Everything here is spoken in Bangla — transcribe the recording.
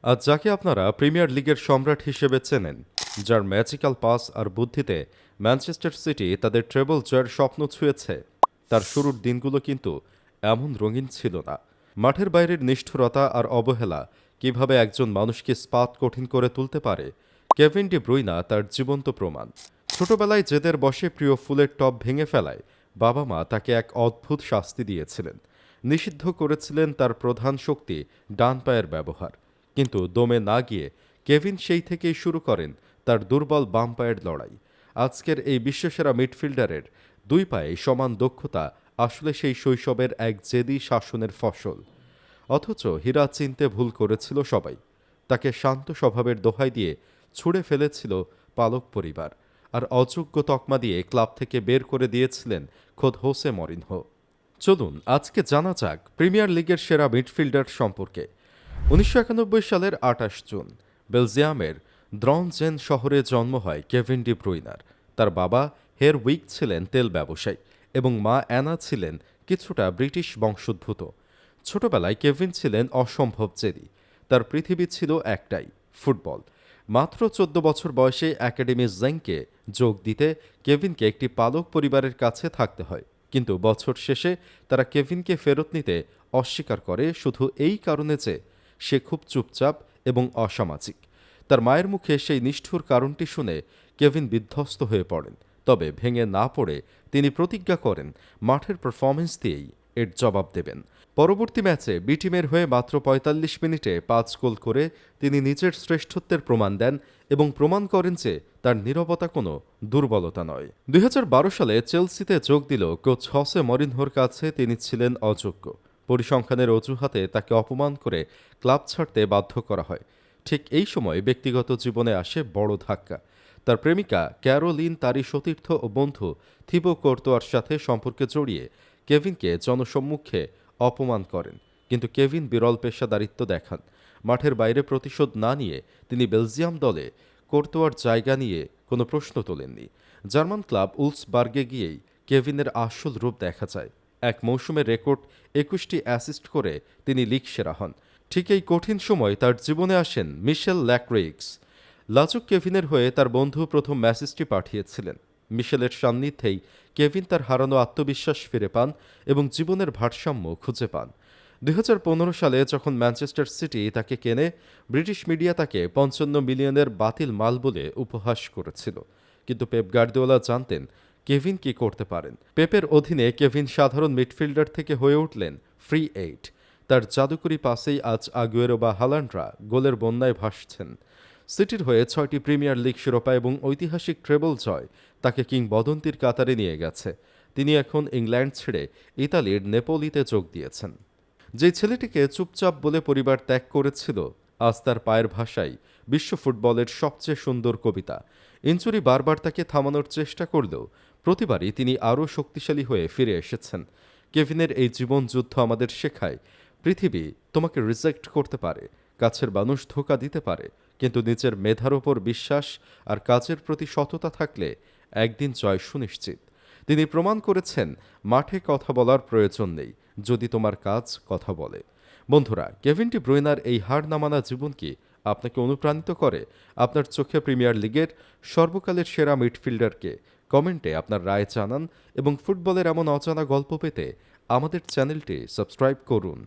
আজ যাকে আপনারা প্রিমিয়ার লিগের সম্রাট হিসেবে চেনেন, যার ম্যাজিক্যাল পাস আর বুদ্ধিতে ম্যানচেস্টার সিটি তাদের ট্রেবল জয়ের স্বপ্ন ছুঁয়েছে, তার শুরুর দিনগুলো কিন্তু এমন রঙিন ছিল না। মাঠের বাইরের নিষ্ঠুরতা আর অবহেলা কিভাবে একজন মানুষকে স্পাত কঠিন করে তুলতে পারে, কেভিন ডি ব্রুইনা তার জীবন্ত প্রমাণ। ছোটবেলায় জেদের বশে প্রিয় ফুলের টব ভেঙে ফেলায় বাবা মা তাকে এক অদ্ভুত শাস্তি দিয়েছিলেন। নিষিদ্ধ করেছিলেন তার প্রধান শক্তি ডান পায়ের ব্যবহার। কিন্তু দমে না গিয়ে কেভিন সেই থেকেই শুরু করেন তার দুর্বল বাম পায়ের লড়াই। আজকের এই বিশ্বসেরা মিডফিল্ডারের দুই পায়ে সমান দক্ষতা আসলে সেই শৈশবের এক জেদি শাসনের ফসল। অথচ হীরা চিনতে ভুল করেছিল সবাই। তাকে শান্ত স্বভাবের দোহাই দিয়ে ছুঁড়ে ফেলেছিল পালক পরিবার, আর অযোগ্য তকমা দিয়ে ক্লাব থেকে বের করে দিয়েছিলেন খোদ হোসে মরিনহো। চলুন আজকে জানা যাক প্রিমিয়ার লিগের সেরা মিডফিল্ডার সম্পর্কে। ১৯৯১ সালের ২৮ জুন বেলজিয়ামের দ্রনজেন শহরে জন্ম হয় কেভিন ডি ব্রুইনার। তার বাবা হের উইক ছিলেন তেল ব্যবসায়ী এবং মা অ্যানা ছিলেন কিছুটা ব্রিটিশ বংশোদ্ভূত। ছোটবেলায় কেভিন ছিলেন অসম্ভব জেদি। তার পৃথিবী ছিল একটাই, ফুটবল। মাত্র ১৪ বছর বয়সে একাডেমি জেংকে যোগ দিতে কেভিনকে একটি পালক পরিবারের কাছে থাকতে হয়। কিন্তু বছর শেষে তারা কেভিনকে ফেরত নিতে অস্বীকার করে শুধু এই কারণে যে সে খুব চুপচাপ এবং অসামাজিক। তার মায়ের মুখে সেই নিষ্ঠুর কারণটি শুনে কেভিন বিধ্বস্ত হয়ে পড়েন। তবে ভেঙে না পড়ে তিনি প্রতিজ্ঞা করেন মাঠের পারফরমেন্স দিয়েই এর জবাব দেবেন। পরবর্তী ম্যাচে বি টিমের হয়ে মাত্র ৪৫ মিনিটে ৫ গোল করে তিনি নিজের শ্রেষ্ঠত্বের প্রমাণ দেন এবং প্রমাণ করেন যে তার নীরবতা কোনো দুর্বলতা নয়। ২০১২ সালে চেলসিতে যোগ দিল কোচ হোসে মরিনহোর কাছে তিনি ছিলেন অযোগ্য। পরিসংখ্যানের অজুহাতে তাকে অপমান করে ক্লাব ছাড়তে বাধ্য করা হয়। ঠিক এই সময় ব্যক্তিগত জীবনে আসে বড় ধাক্কা। তার প্রেমিকা ক্যারোলিন তারই সতীর্থ ও বন্ধু থিবো কোর্তোয়ার সাথে সম্পর্কে জড়িয়ে কেভিনকে জনসম্মুখে অপমান করেন। কিন্তু কেভিন বিরল পেশাদারিত্ব দেখান। মাঠের বাইরে প্রতিশোধ না নিয়ে তিনি বেলজিয়াম দলে কোর্তোয়ার জায়গা নিয়ে কোনো প্রশ্ন তোলেননি। জার্মান ক্লাব উলসবার্গে গিয়েই কেভিনের আসল রূপ দেখা যায়। এক মৌসুমে রেকর্ড ২১টি অ্যাসিস্ট করে তিনি লিগ সেরা হন। ঠিক এই কঠিন সময় তার জীবনে আসেন মিশেল ল্যাক্রোইক্স। লাজুক কেভিনের হয়ে তার বন্ধু প্রথম ম্যাসেজটি পাঠিয়েছিলেন। মিশেলের সান্নিধ্যেই কেভিন তার হারানো আত্মবিশ্বাস ফিরে পান এবং জীবনের ভারসাম্য খুঁজে পান। ২০১৫ সালে যখন ম্যানচেস্টার সিটি তাকে কেনে, ব্রিটিশ মিডিয়া তাকে ৫৫ মিলিয়নের বাতিল মাল বলে উপহাস করেছিল। কিন্তু পেপ গার্দিওলা জানতেন কেভিন কি করতে পারেন। পেপের অধীনে কেভিন সাধারণ মিডফিল্ডার থেকে হয়ে উঠলেন ফ্রি এইট। তার জাদুকরি পাসেই আজ আগুয়েরো বা হালান্ডরা গোলের বন্যায় ভাসছেন। সিটির হয়ে ৬টি প্রিমিয়ার লিগ শিরোপা এবং ঐতিহাসিক ট্রেবল জয় তাকে কিংবদন্তির কাতারে নিয়ে গেছে। তিনি এখন ইংল্যান্ড ছেড়ে ইতালির নেপোলিতে যোগ দিয়েছেন। যে ছেলেটিকে চুপচাপ বলে পরিবার ত্যাগ করেছিল, আজ তার পায়ের ভাষায় বিশ্ব ফুটবলের সবচেয়ে সুন্দর কবিতা। ইনজুরি বারবার তাকে থামানোর চেষ্টা করলেও প্রতিবারই তিনি আরও শক্তিশালী হয়ে ফিরে এসেছেন। কেভিনের এই জীবনযুদ্ধ আমাদের শেখায়, পৃথিবী তোমাকে রিজেক্ট করতে পারে, কাছের মানুষ ধোঁকা দিতে পারে, কিন্তু নিজের মেধার ওপর বিশ্বাস আর কাজের প্রতি সততা থাকলে একদিন জয় সুনিশ্চিত। তিনি প্রমাণ করেছেন মাঠে কথা বলার প্রয়োজন নেই, যদি তোমার কাজ কথা বলে। বন্ধুরা, কেভিন ডি ব্রুইনার এই হার না মানা জীবন কি আপনাকে অনুপ্রাণিত করে? আপনার চোখে প্রিমিয়ার লিগের সর্বকালের সেরা মিডফিল্ডারকে কমেন্টে আপনার রায় জানান এবং ফুটবলের এমন অজানা গল্প পেতে আমাদের চ্যানেলটি সাবস্ক্রাইব করুন।